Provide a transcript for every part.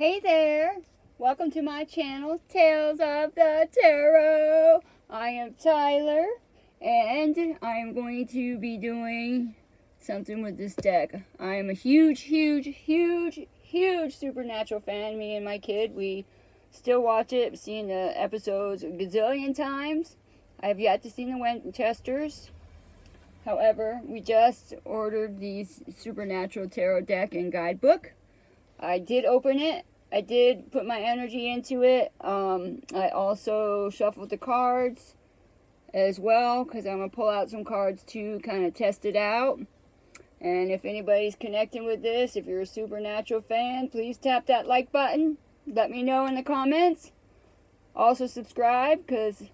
Hey there! Welcome to my channel, Tales of the Tarot. I am Tyler, and I am going to be doing something with this deck. I am a huge Supernatural fan. Me and my kid, we still watch it. I've seen the episodes a gazillion times. I have yet to see the Winchesters. However, we just ordered these Supernatural Tarot deck and guidebook. I did open it. I did put my energy into it. I also shuffled the cards as well because I'm going to pull out some cards to kind of test it out. And if anybody's connecting with this, if you're a Supernatural fan, please tap that like button. Let me know in the comments. Also subscribe because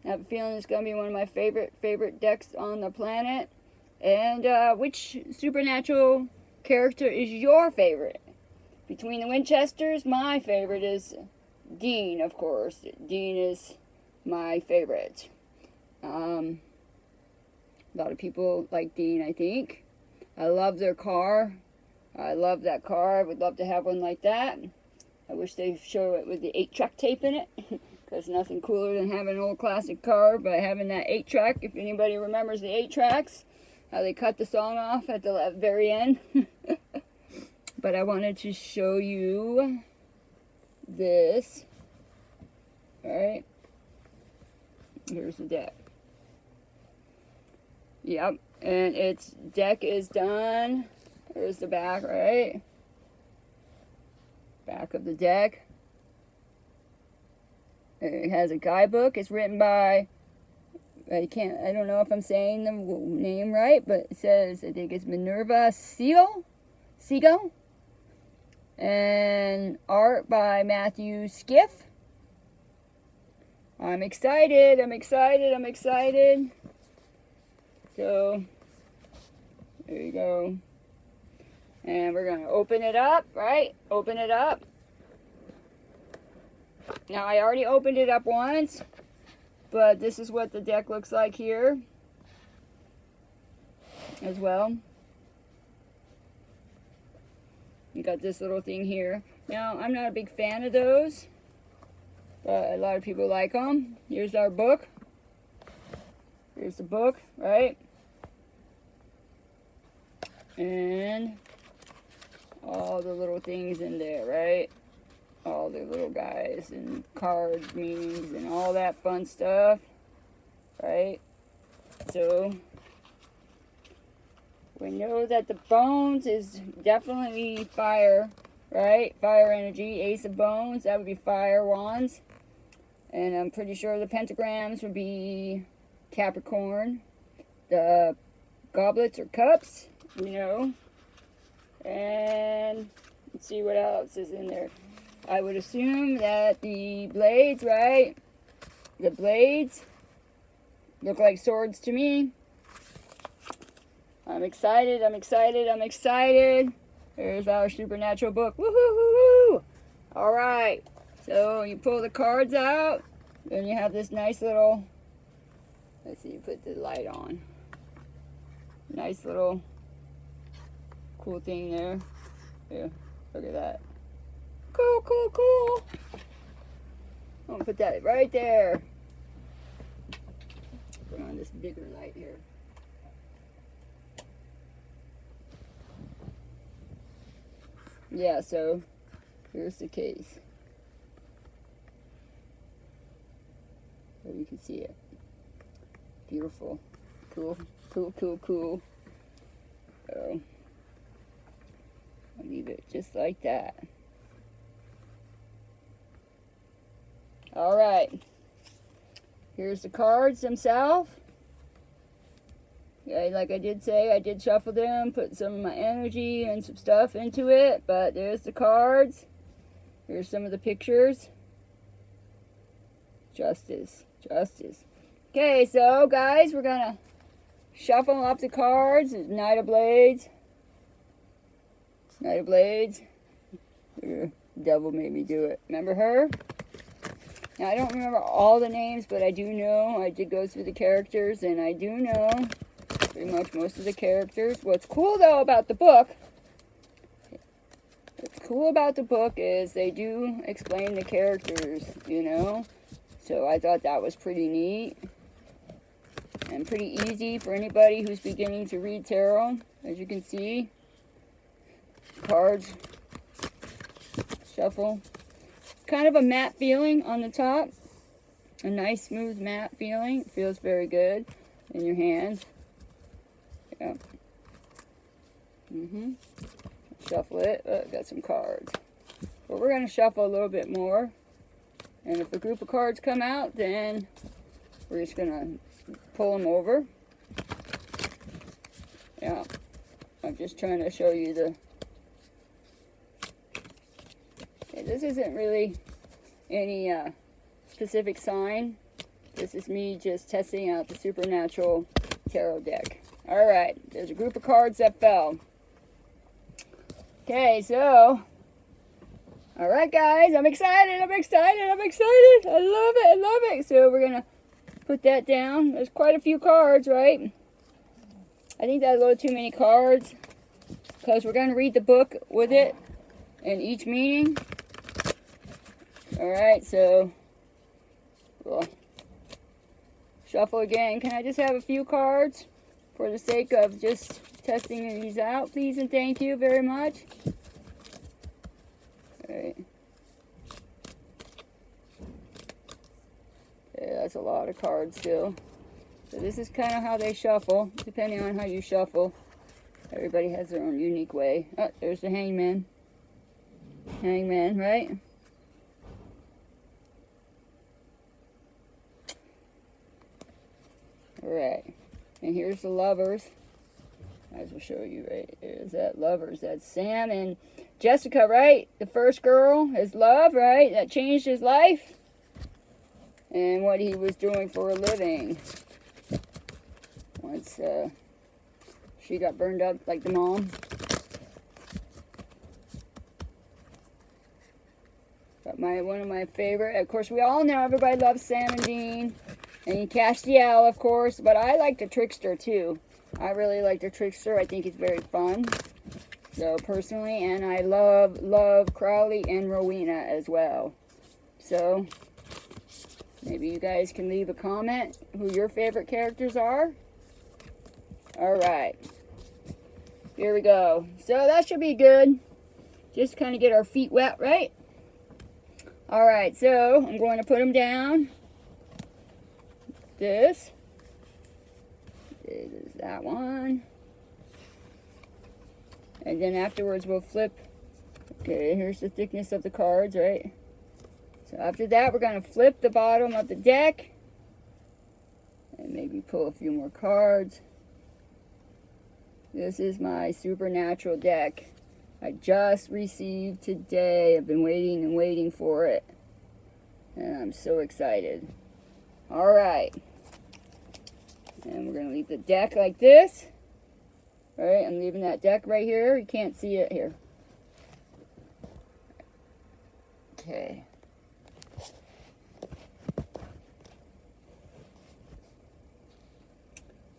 I have a feeling it's going to be one of my favorite decks on the planet. And which Supernatural character is your favorite? Between the Winchesters, my favorite is Dean, of course. Dean is my favorite. A lot of people like Dean, I think. I love their car. I love that car. I would love to have one like that. I wish they show it with the 8-track tape in it. Because nothing cooler than having an old classic car, but having that 8-track. If anybody remembers the 8-tracks, how they cut the song off at the very end. But I wanted to show you this. Alright. Here's the deck. Yep. And its deck is done. There's the back, right? Back of the deck. It has a guidebook. It's written by, I don't know if I'm saying the name right, but it says, I think it's Minerva Siegel? And art by Matthew Skiff. I'm excited. So, there you go. And we're going to open it up, right? Open it up. Now, I already opened it up once, but this is what the deck looks like here as well. You got this little thing here. Now, I'm not a big fan of those, but a lot of people like them. Here's our book. Here's the book, right? And all the little things in there, right? All the little guys and card meanings and all that fun stuff, right? So we know that the bones is definitely fire, right? Fire energy. Ace of bones, that would be fire wands. And I'm pretty sure the pentagrams would be Capricorn. The goblets or cups, you know. And let's see what else is in there. I would assume that the blades, right? The blades look like swords to me. I'm excited. There's our Supernatural book. Woohoo! Alright. So you pull the cards out. Then you have this nice little, let's see, you put the light on. Nice little cool thing there. Yeah, look at that. Cool. I'm going to put that right there. Put on this bigger light here. Yeah, so here's the case. So you can see it. Beautiful. Cool. So I'll leave it just like that. Alright. Here's the cards themselves. Yeah, like I did say, I did shuffle them, put some of my energy and some stuff into it, but there's the cards. Here's some of the pictures. Justice. Okay, so guys, we're gonna shuffle up the cards. There's Knight of Blades. The devil made me do it. Remember her? Now, I don't remember all the names, but I do know. I did go through the characters, and I do know pretty much most of the characters. What's cool, though, about the book, cool about the book is they do explain the characters, you know. So I thought that was pretty neat. And pretty easy for anybody who's beginning to read tarot. As you can see, cards, shuffle. Kind of a matte feeling on the top. A nice smooth matte feeling. It feels very good in your hands. Yeah. Shuffle it. Oh, got some cards. But we're going to shuffle a little bit more. And if a group of cards come out, then we're just going to pull them over. Yeah. I'm just trying to show you the... Okay, this isn't really any specific sign. This is me just testing out the Supernatural Tarot deck. Alright, there's a group of cards that fell. Okay, so... Alright guys, I'm excited. I love it. So we're going to put that down. There's quite a few cards, right? I think that's a little too many cards. Because we're going to read the book with it. And each meaning. Alright, so... We'll shuffle again. Can I just have a few cards? For the sake of just testing these out. Please and thank you very much. Alright. Okay, that's a lot of cards still. So this is kind of how they shuffle, depending on how you shuffle. Everybody has their own unique way. Oh, there's the hangman. Hangman, right? Alright. And here's the lovers. As we'll show you, right? There's that lovers. That's Sam and Jessica, right? The first girl, his love, right? That changed his life. And what he was doing for a living. Once she got burned up like the mom. But one of my favorite, of course, we all know everybody loves Sam and Dean. And Castiel, of course. But I like the Trickster, too. I really like the Trickster. I think it's very fun. So, personally. And I love Crowley and Rowena as well. So, maybe you guys can leave a comment who your favorite characters are. Alright. Here we go. So, that should be good. Just kind of get our feet wet, right? Alright, so I'm going to put them down. This is that one. And then afterwards we'll flip. Okay, here's the thickness of the cards, right? So after that we're going to flip the bottom of the deck. And maybe pull a few more cards. This is my Supernatural deck. I just received today. I've been waiting and waiting for it. And I'm so excited. Alright. And we're going to leave the deck like this. Alright, I'm leaving that deck right here. You can't see it here. Okay.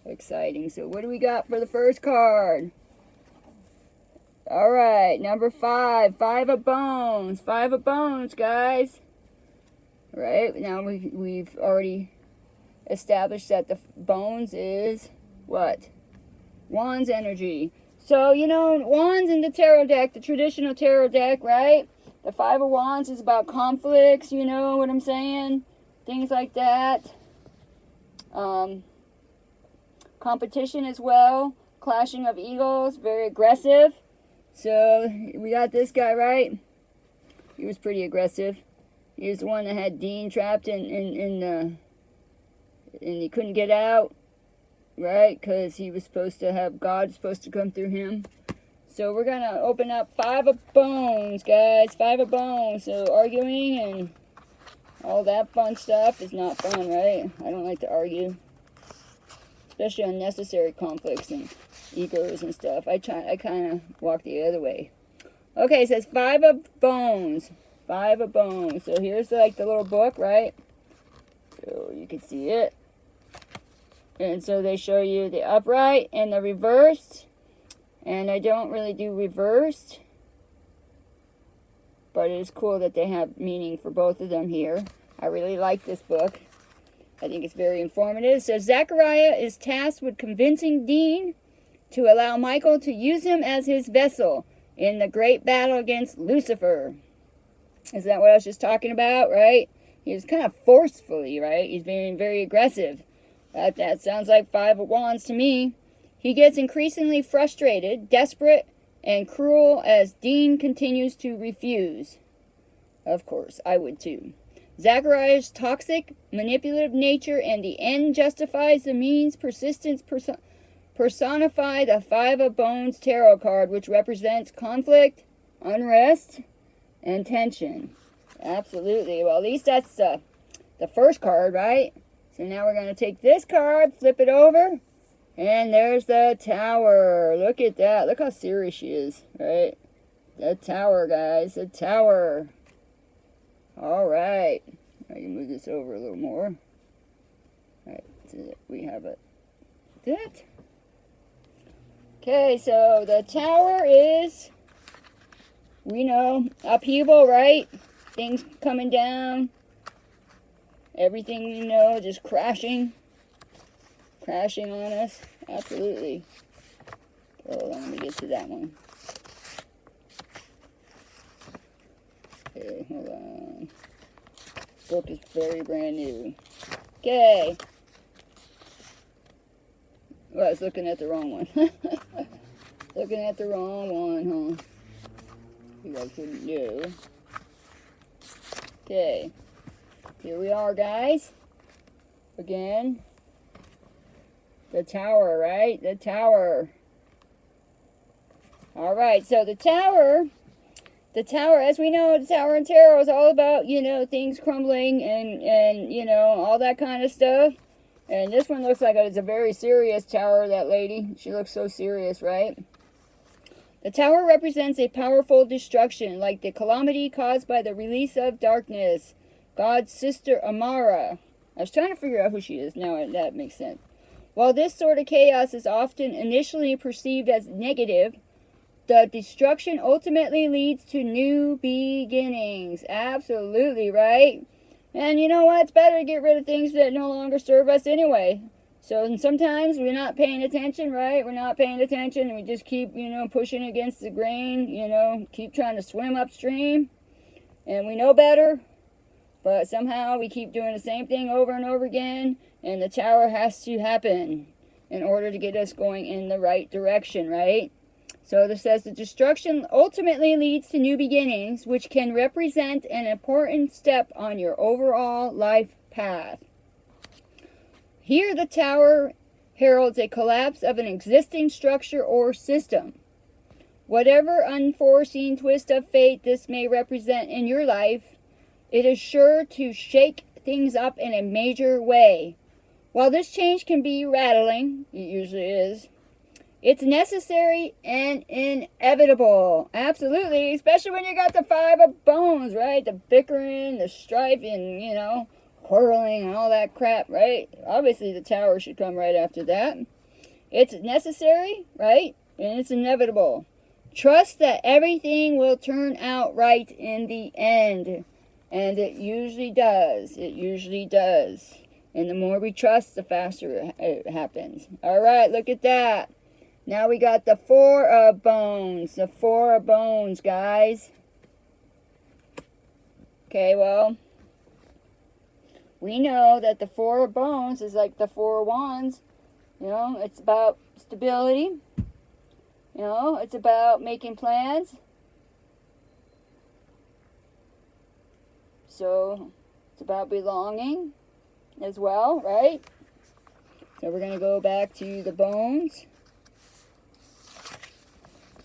Exciting. So what do we got for the first card? Alright, number 5. 5 of bones. 5 of bones, guys. Right, now we've already established that the bones is what? Wands energy. So, you know, wands in the tarot deck, the traditional tarot deck, right? The 5 of wands is about conflicts, you know what I'm saying? Things like that. Competition as well. Clashing of egos, very aggressive. So, we got this guy, right? He was pretty aggressive. He was the one that had Dean trapped and he couldn't get out, right? Because he was supposed to have God supposed to come through him. So we're going to open up 5 of bones, guys. 5 of bones. So arguing and all that fun stuff is not fun, right? I don't like to argue. Especially unnecessary conflicts and egos and stuff. I kind of walk the other way. Okay, it says 5 of bones. 5 of bones. So here's like the little book, right? So you can see it. And so they show you the upright and the reversed. And I don't really do reversed. but it is cool that they have meaning for both of them here. I really like this book. I think it's very informative. So Zachariah is tasked with convincing Dean to allow Michael to use him as his vessel in the great battle against Lucifer. Is that what I was just talking about, right? He was kind of forcefully, right? He's being very aggressive. That sounds like 5 of Wands to me. He gets increasingly frustrated, desperate, and cruel as Dean continues to refuse. Of course, I would too. Zachariah's toxic, manipulative nature and the end justifies the means persistence personify the 5 of Bones tarot card, which represents conflict, unrest, and tension. Absolutely. Well, at least that's the first card, right? So now we're going to take this card, flip it over, and there's the Tower. Look at that. Look how serious she is, right? The Tower, guys. The Tower. All right. I can move this over a little more. All right. So we have that. Okay, so the Tower is, we know, upheaval, right? Things coming down. Everything we know just crashing on us. Absolutely. Hold on, let me get to that one. Okay, hold on. Book is very brand new. Okay. Well, I was looking at the wrong one. Looking at the wrong one, huh? You guys couldn't do. Okay. Here we are, guys. Again. The Tower, right? The Tower. Alright, so the Tower, as we know, the Tower in Tarot is all about, you know, things crumbling and you know, all that kind of stuff. And this one looks like it's a very serious Tower, that lady. She looks so serious, right? The Tower represents a powerful destruction, like the calamity caused by the release of darkness. God's sister Amara. I was trying to figure out who she is. Now that makes sense. While this sort of chaos is often initially perceived as negative, the destruction ultimately leads to new beginnings. Absolutely, right? And you know what? It's better to get rid of things that no longer serve us anyway. So sometimes we're not paying attention, right? We're not paying attention and we just keep, you know, pushing against the grain, you know, keep trying to swim upstream. And we know better, but somehow we keep doing the same thing over and over again. And the Tower has to happen in order to get us going in the right direction, right? So this says the destruction ultimately leads to new beginnings, which can represent an important step on your overall life path. Here the Tower heralds a collapse of an existing structure or system. Whatever unforeseen twist of fate this may represent in your life, it is sure to shake things up in a major way. While this change can be rattling, it usually is, it's necessary and inevitable. Absolutely, especially when you got the 5 of Bones, right? The bickering, the strife, and, you know, quarreling and all that crap, right? Obviously, the Tower should come right after that. It's necessary, right? And it's inevitable. Trust that everything will turn out right in the end. And it usually does. It usually does. And the more we trust, the faster it happens. All right, look at that. Now we got the 4 of Bones. The 4 of Bones, guys. Okay, well, we know that the 4 of Bones is like the 4 of Wands. You know, it's about stability. You know, it's about making plans. So, it's about belonging as well, right? So we're going to go back to the Bones.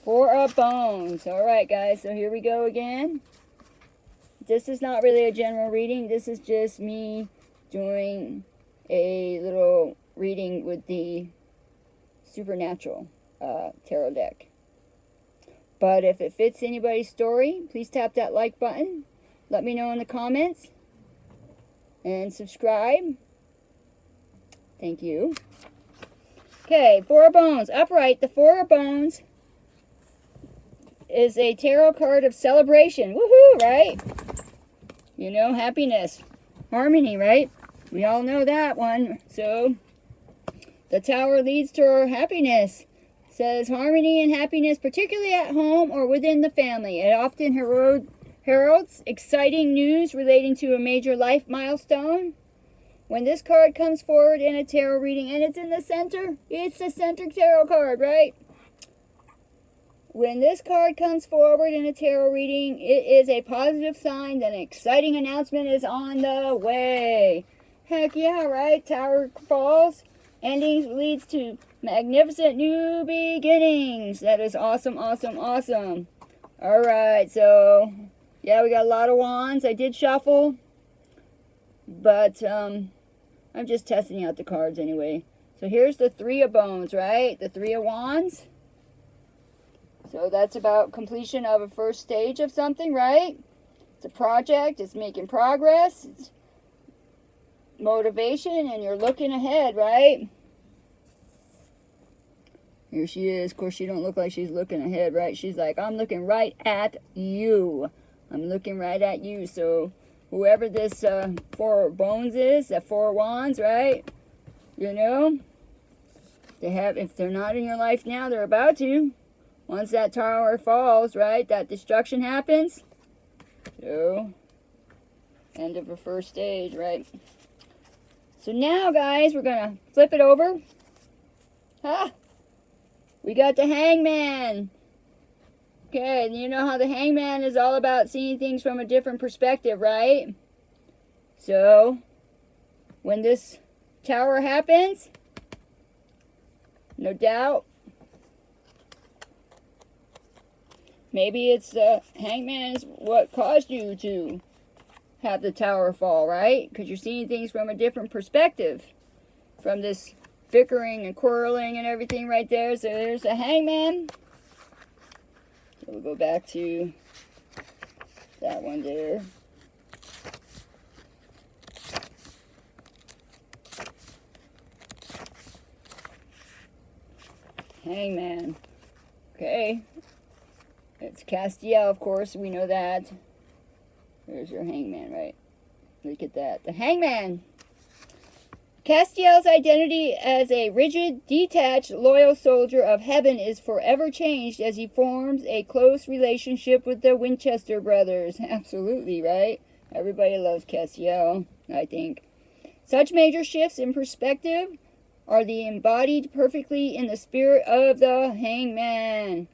4 of Bones. Alright, guys, so here we go again. This is not really a general reading. This is just me doing a little reading with the Supernatural tarot deck. But if it fits anybody's story, please tap that like button. Let me know in the comments. And subscribe. Thank you. Okay, 4 of Bones. Upright, the 4 of Bones is a tarot card of celebration. Woohoo! Woo, right? You know, happiness, harmony, right? We all know that one. So the Tower leads to our happiness. Says harmony and happiness, particularly at home or within the family. It often heralds exciting news relating to a major life milestone. When this card comes forward in a tarot reading and it's in the center, it's the center tarot card, right? When this card comes forward in a tarot reading, it is a positive sign that an exciting announcement is on the way. Heck yeah, right? Tower falls. Endings leads to magnificent new beginnings. That is awesome, awesome, awesome. All right, so yeah, we got a lot of wands. I did shuffle, but I'm just testing out the cards anyway. So here's the Three of Bones, right? The Three of Wands. So that's about completion of a first stage of something, right? It's a project. It's making progress. It's motivation, and you're looking ahead, right? Here she is. Of course, she don't look like she's looking ahead, right? She's like, I'm looking right at you. I'm looking right at you. So whoever this Four of Bones is, that Four of Wands, right? You know, they have, if they're not in your life now, they're about to. Once that tower falls, right, that destruction happens. So, end of the first stage, right? So now, guys, we're going to flip it over. We got the Hangman. Okay, and you know how the Hangman is all about seeing things from a different perspective, right? So, when this tower happens, no doubt, maybe it's the Hangman is what caused you to have the tower fall, right? Because you're seeing things from a different perspective. From this bickering and quarreling and everything right there. So there's the Hangman. So we'll go back to that one there. Hangman. Okay. It's Castiel, of course. We know that. There's your Hangman, right? Look at that. The Hangman. Castiel's identity as a rigid, detached, loyal soldier of heaven is forever changed as he forms a close relationship with the Winchester brothers. Absolutely, right? Everybody loves Castiel, I think. Such major shifts in perspective are embodied perfectly in the spirit of the Hangman.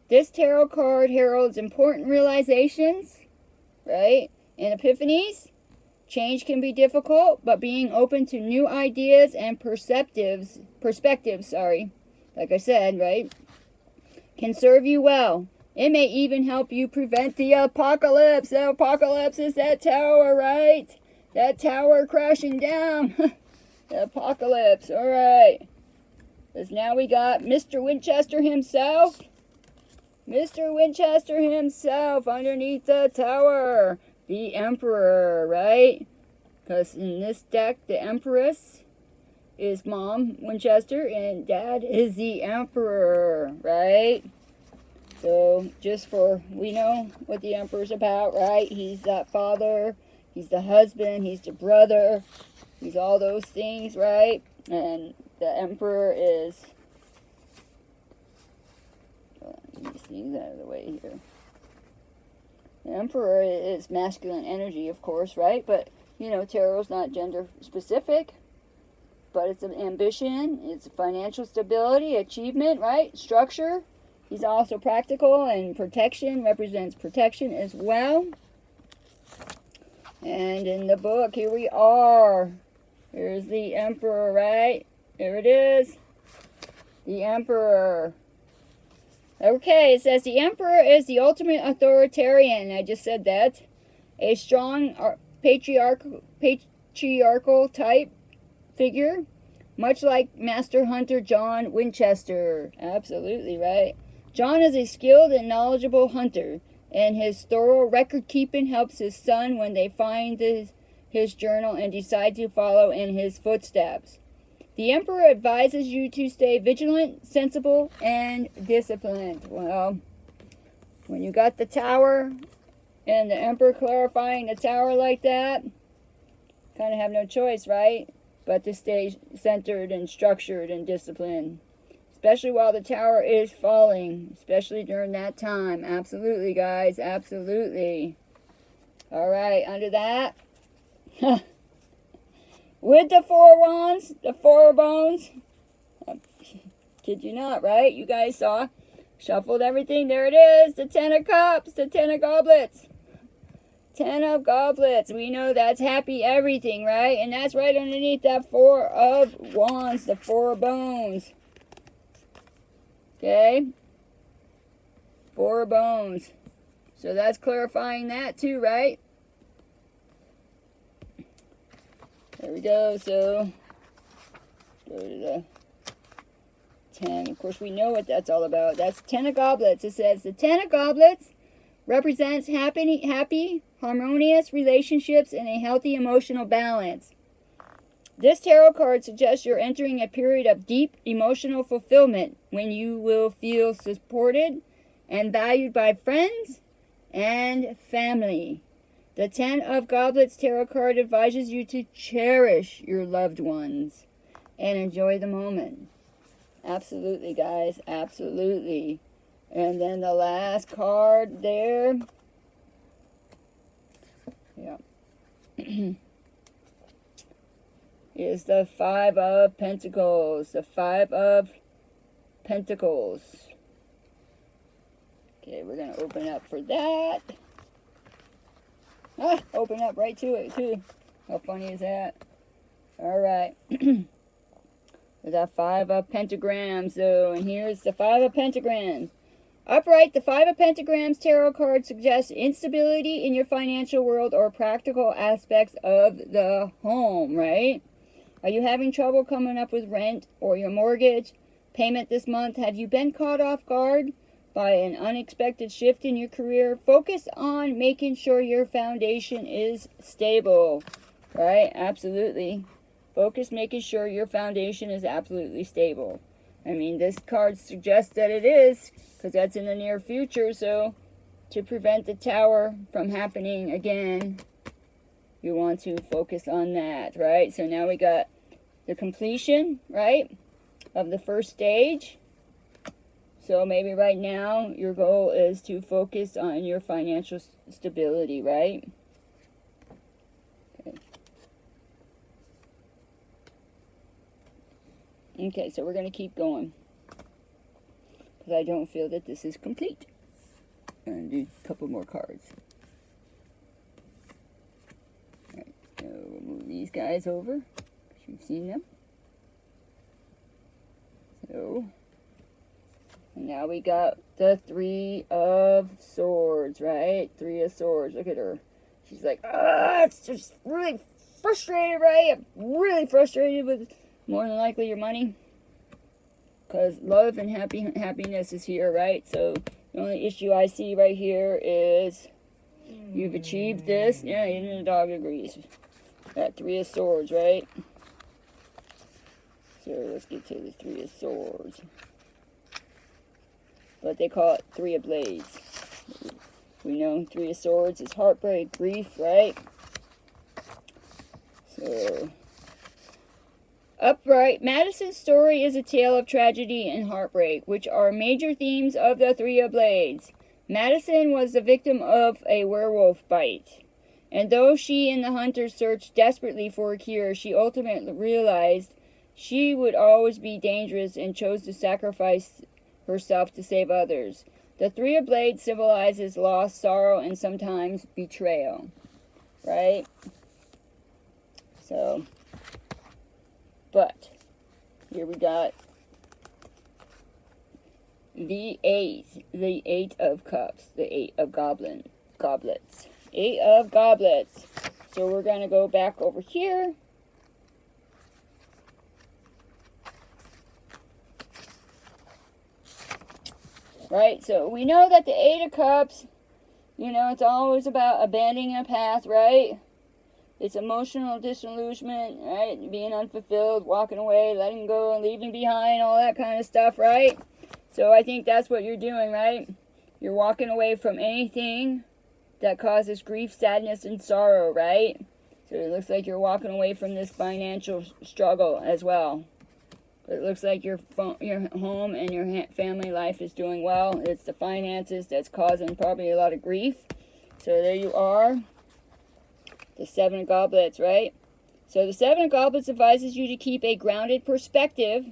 This tarot card heralds important realizations, right? And epiphanies. Change can be difficult, but being open to new ideas and perspectives, like I said, right, can serve you well. It may even help you prevent the apocalypse. The apocalypse is that tower, right? That tower crashing down. The apocalypse, all right. Because now we got Mr. Winchester himself. Mr. Winchester himself underneath the tower. The Emperor, right? Because in this deck, the Empress is Mom Winchester and Dad is the Emperor, right? So just for, we know what the Emperor's about, right? He's that father, he's the husband, he's the brother, he's all those things, right? And the Emperor is, let me get these out of the way here. The Emperor is masculine energy, of course, right? But, you know, tarot's not gender specific. But it's an ambition, it's financial stability, achievement, right? Structure. He's also practical, and protection represents protection as well. And in the book, here we are. Here's the Emperor, right? There it is. The Emperor. Okay, it says the Emperor is the ultimate authoritarian. I just said that. A strong patriarchal type figure, much like Master Hunter John Winchester. Absolutely, right? John is a skilled and knowledgeable hunter, and his thorough record keeping helps his son when they find his journal and decide to follow in his footsteps. The Emperor advises you to stay vigilant, sensible, and disciplined. Well, when you got the tower And the Emperor clarifying the tower like that. Kind of have no choice, right? But to stay centered and structured and disciplined. Especially while the tower is falling. Especially during that time. Absolutely, guys. Absolutely. Alright, under that. With the 4 wands, the 4 bones. Kid you not, right? You guys saw. Shuffled everything. There it is. The 10 of cups. The 10 of goblets. 10 of goblets. We know that's happy everything, right? And that's right underneath that 4 of wands. The 4 bones. Okay? 4 bones. So that's clarifying that too, right? There we go. So, go to the 10. Of course, we know what that's all about. That's 10 of goblets. It says the 10 of goblets represents happy, harmonious relationships and a healthy emotional balance. This tarot card suggests you're entering a period of deep emotional fulfillment when you will feel supported and valued by friends and family. The 10 of Goblets tarot card advises you to cherish your loved ones and enjoy the moment. Absolutely, guys. Absolutely. And then the last card there. Yeah. is the 5 of Pentacles. The 5 of Pentacles. Okay, we're going to open up for that. Open up right to it, too. How funny is that? Alright. The 5 of Pentagrams, though. And here's the 5 of Pentagrams. Upright, the 5 of Pentagrams tarot card suggests instability in your financial world or practical aspects of the home, right? Are you having trouble coming up with rent or your mortgage payment this month? Have you been caught off guard by an unexpected shift in your career? Focus on making sure your foundation is stable, right? Absolutely. Focus making sure your foundation is absolutely stable. I mean, this card suggests that it is, because that's in the near future. So to prevent the tower from happening again, you want to focus on that, right? So now we got the completion, right, of the first stage. So maybe right now your goal is to focus on your financial stability, right? Okay, so we're going to keep going, because I don't feel that this is complete. I'm going to do a couple more cards. Alright, so we'll move these guys over, because you've seen them. So, and now we got the 3 of Swords, right? 3 of Swords, look at her. She's like, it's just really frustrated, right? I'm really frustrated with more than likely your money, because love and happiness is here, right? So the only issue I see right here is you've achieved this. Yeah, even the dog agrees. That 3 of Swords, right? So let's get to the 3 of Swords. But they call it 3 of Blades. We know 3 of Swords is heartbreak, grief, right? So upright, Madison's story is a tale of tragedy and heartbreak, which are major themes of the 3 of Blades. Madison was the victim of a werewolf bite, and though she and the hunters searched desperately for a cure, she ultimately realized she would always be dangerous and chose to sacrifice herself to save others. The 3 of Blades symbolizes loss, sorrow, and sometimes betrayal, right? So, but here we got the 8 of Cups, the 8 of Goblets, 8 of Goblets. So we're going to go back over here. Right, so we know that the 8 of Cups, you know, it's always about abandoning a path, right? It's emotional disillusionment, right? Being unfulfilled, walking away, letting go, leaving behind, all that kind of stuff, right? So I think that's what you're doing, right? You're walking away from anything that causes grief, sadness, and sorrow, right? So it looks like you're walking away from this financial struggle as well. But it looks like your home and your family life is doing well. It's the finances that's causing probably a lot of grief. So there you are. The Seven of Goblets, right? So the Seven of Goblets advises you to keep a grounded perspective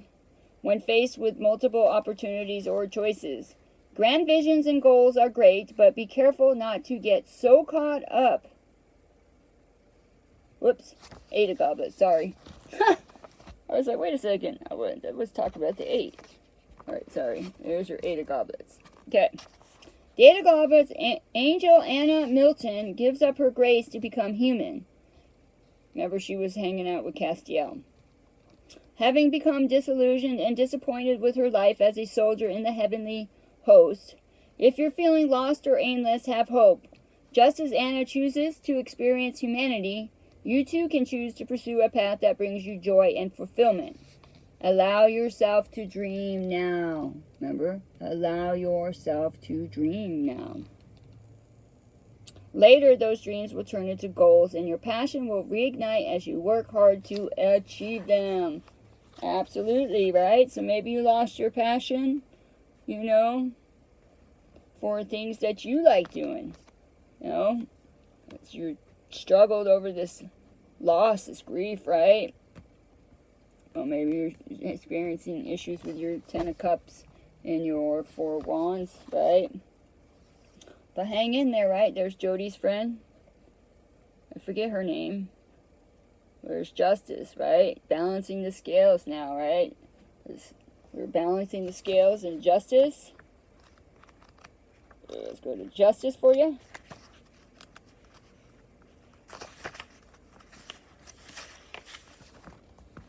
when faced with multiple opportunities or choices. Grand visions and goals are great, but be careful not to get so caught up. Whoops. Eight of Goblets, sorry. I was like, wait a second. I was talking about the 8. Alright, sorry. There's your 8 of Goblets. Okay. The 8 of Goblets, Angel Anna Milton gives up her grace to become human. Remember, she was hanging out with Castiel. Having become disillusioned and disappointed with her life as a soldier in the heavenly host, if you're feeling lost or aimless, have hope. Just as Anna chooses to experience humanity, you too can choose to pursue a path that brings you joy and fulfillment. Allow yourself to dream now. Remember? Allow yourself to dream now. Later, those dreams will turn into goals, and your passion will reignite as you work hard to achieve them. Absolutely, right? So maybe you lost your passion, for things that you like doing. You struggled over this loss, this grief, right? Well, maybe you're experiencing issues with your 10 of Cups and your 4 of Wands, right? But hang in there, right? There's Jody's friend. I forget her name. There's Justice, right? Balancing the scales now, right? We're balancing the scales and Justice. Let's go to Justice for you.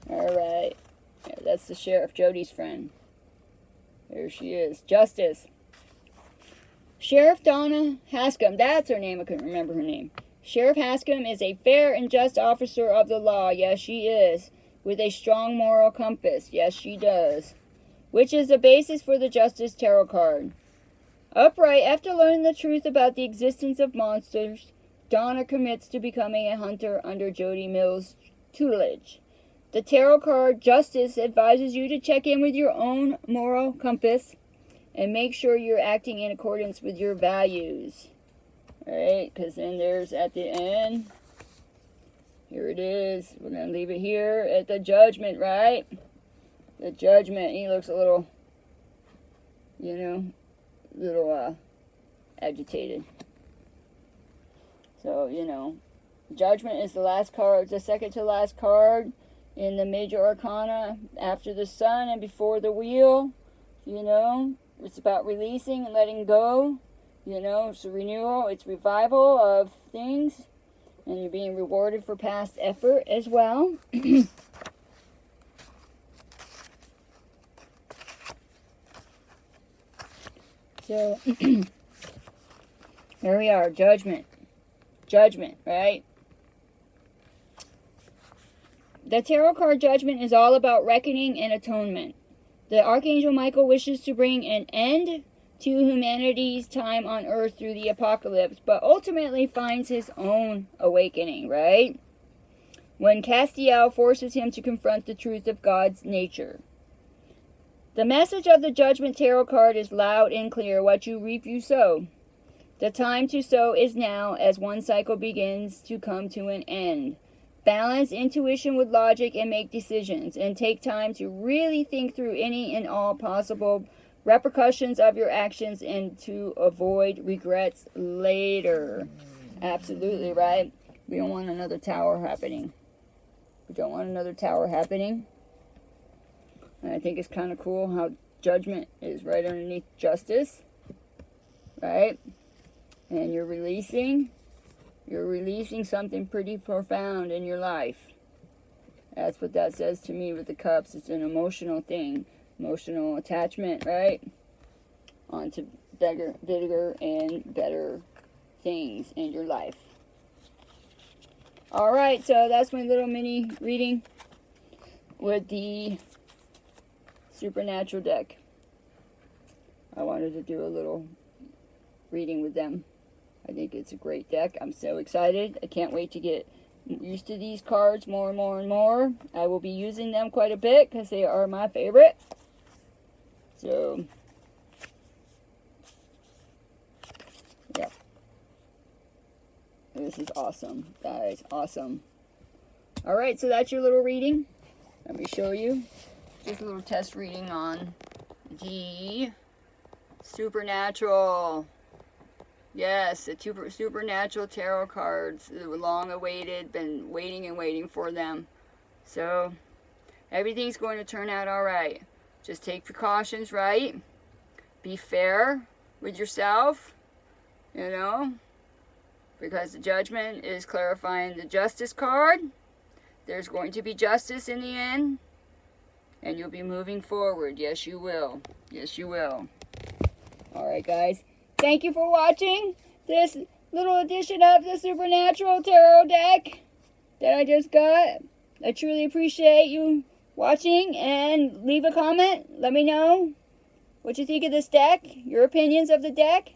Alright. Yeah, that's the Sheriff, Jody's friend. There she is. Justice. Sheriff Donna Hascom. That's her name. I couldn't remember her name. Sheriff Hascom is a fair and just officer of the law. Yes, she is. With a strong moral compass. Yes, she does. Which is the basis for the Justice Tarot card. Upright, after learning the truth about the existence of monsters, Donna commits to becoming a hunter under Jody Mills' tutelage. The tarot card Justice advises you to check in with your own moral compass and make sure you're acting in accordance with your values. Alright, because then there's at the end, here it is. We're going to leave it here at the Judgment, right? The Judgment. He looks a little, agitated. So, Judgment is the last card, the second to last card in the major arcana, after the sun and before the wheel. It's about releasing and letting go. It's a renewal, it's revival of things, and you're being rewarded for past effort as well. So, here we are, Judgment. Judgment, right? The tarot card Judgment is all about reckoning and atonement. The Archangel Michael wishes to bring an end to humanity's time on earth through the apocalypse, but ultimately finds his own awakening, right? When Castiel forces him to confront the truth of God's nature. The message of the Judgment Tarot card is loud and clear. What you reap, you sow. The time to sow is now, as one cycle begins to come to an end. Balance intuition with logic and make decisions, and take time to really think through any and all possible repercussions of your actions and to avoid regrets later. Absolutely, right? We don't want another tower happening. We don't want another tower happening. And I think it's kind of cool how Judgment is right underneath Justice, right? And you're releasing something pretty profound in your life. That's what that says to me with the cups. It's an emotional thing. Emotional attachment, right? Onto bigger and better things in your life. Alright, so that's my little mini reading with the Supernatural deck. I wanted to do a little reading with them. I think it's a great deck. I'm so excited. I can't wait to get used to these cards more and more and more. I will be using them quite a bit because they are my favorite. So, yeah. This is awesome, guys. Awesome. Alright, so that's your little reading. Let me show you. Just a little test reading on the Supernatural. Yes, the Supernatural Tarot cards. They were long awaited, been waiting and waiting for them. So, everything's going to turn out alright. Just take precautions, right? Be fair with yourself, you know, because the Judgment is clarifying the Justice card. There's going to be justice in the end, and you'll be moving forward. Yes, you will. Yes, you will. Alright, guys. Thank you for watching this little edition of the Supernatural Tarot deck that I just got. I truly appreciate you watching, and leave a comment. Let me know what you think of this deck, your opinions of the deck.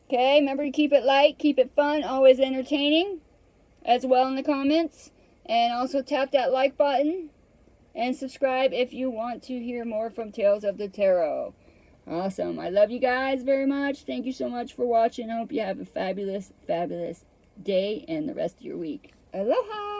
Okay, remember to keep it light, keep it fun, always entertaining as well in the comments. And also tap that like button and subscribe if you want to hear more from Tales of the Tarot. Awesome. I love you guys very much. Thank you so much for watching. I hope you have a fabulous, fabulous day and the rest of your week. Aloha!